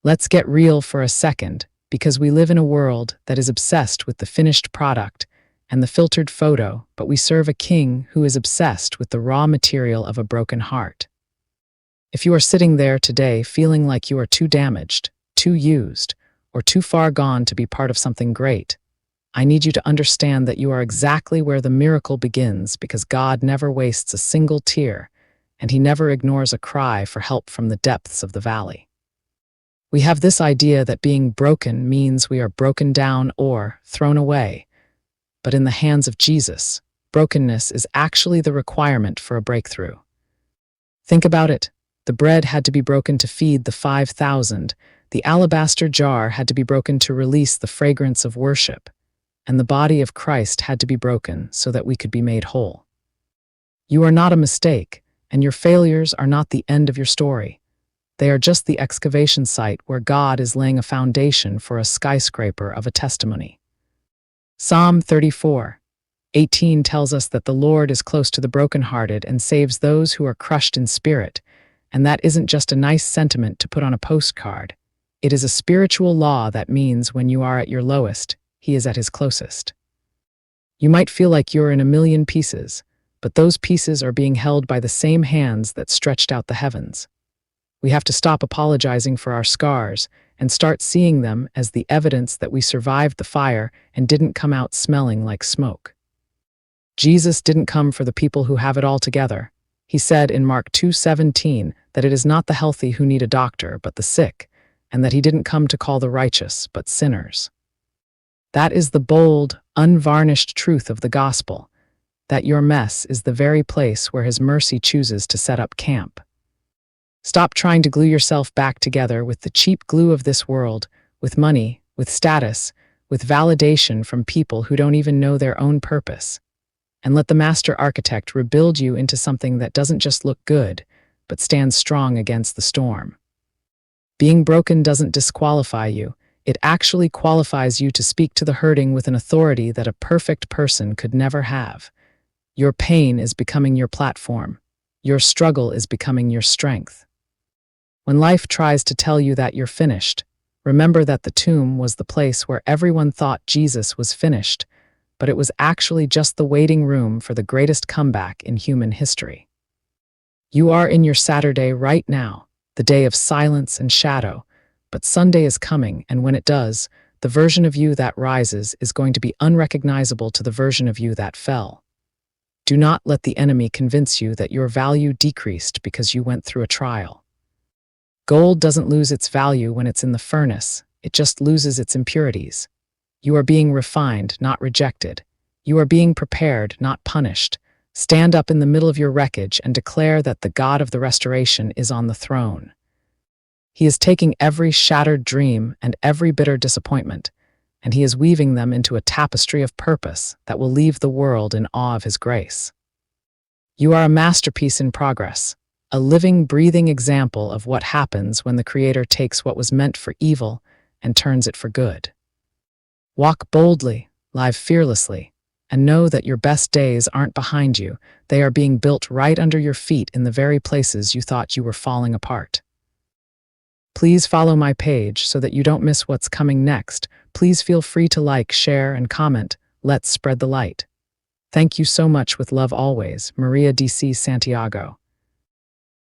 Let's get real for a second, because we live in a world that is obsessed with the finished product and the filtered photo, but we serve a king who is obsessed with the raw material of a broken heart. If you are sitting there today feeling like you are too damaged, too used, or too far gone to be part of something great, I need you to understand that you are exactly where the miracle begins, because God never wastes a single tear, and He never ignores a cry for help from the depths of the valley. We have this idea that being broken means we are broken down or thrown away. But in the hands of Jesus, brokenness is actually the requirement for a breakthrough. Think about it. The bread had to be broken to feed the 5,000. The alabaster jar had to be broken to release the fragrance of worship. And the body of Christ had to be broken so that we could be made whole. You are not a mistake, and your failures are not the end of your story. They are just the excavation site where God is laying a foundation for a skyscraper of a testimony. Psalm 34:18 tells us that the Lord is close to the brokenhearted and saves those who are crushed in spirit, and that isn't just a nice sentiment to put on a postcard. It is a spiritual law that means when you are at your lowest, He is at His closest. You might feel like you're in a million pieces, but those pieces are being held by the same hands that stretched out the heavens. We have to stop apologizing for our scars and start seeing them as the evidence that we survived the fire and didn't come out smelling like smoke. Jesus didn't come for the people who have it all together. He said in Mark 2:17 that it is not the healthy who need a doctor, but the sick, and that He didn't come to call the righteous, but sinners. That is the bold, unvarnished truth of the gospel, that your mess is the very place where His mercy chooses to set up camp. Stop trying to glue yourself back together with the cheap glue of this world, with money, with status, with validation from people who don't even know their own purpose. And let the master architect rebuild you into something that doesn't just look good, but stands strong against the storm. Being broken doesn't disqualify you. It actually qualifies you to speak to the hurting with an authority that a perfect person could never have. Your pain is becoming your platform. Your struggle is becoming your strength. When life tries to tell you that you're finished, remember that the tomb was the place where everyone thought Jesus was finished, but it was actually just the waiting room for the greatest comeback in human history. You are in your Saturday right now, the day of silence and shadow, but Sunday is coming, and when it does, the version of you that rises is going to be unrecognizable to the version of you that fell. Do not let the enemy convince you that your value decreased because you went through a trial. Gold doesn't lose its value when it's in the furnace, it just loses its impurities. You are being refined, not rejected. You are being prepared, not punished. Stand up in the middle of your wreckage and declare that the God of the restoration is on the throne. He is taking every shattered dream and every bitter disappointment, and He is weaving them into a tapestry of purpose that will leave the world in awe of His grace. You are a masterpiece in progress, a living, breathing example of what happens when the Creator takes what was meant for evil and turns it for good. Walk boldly, live fearlessly, and know that your best days aren't behind you. They are being built right under your feet in the very places you thought you were falling apart. Please follow my page so that you don't miss what's coming next. Please feel free to like, share, and comment. Let's spread the light. Thank you so much. With love always, Maria D.C. Santiago.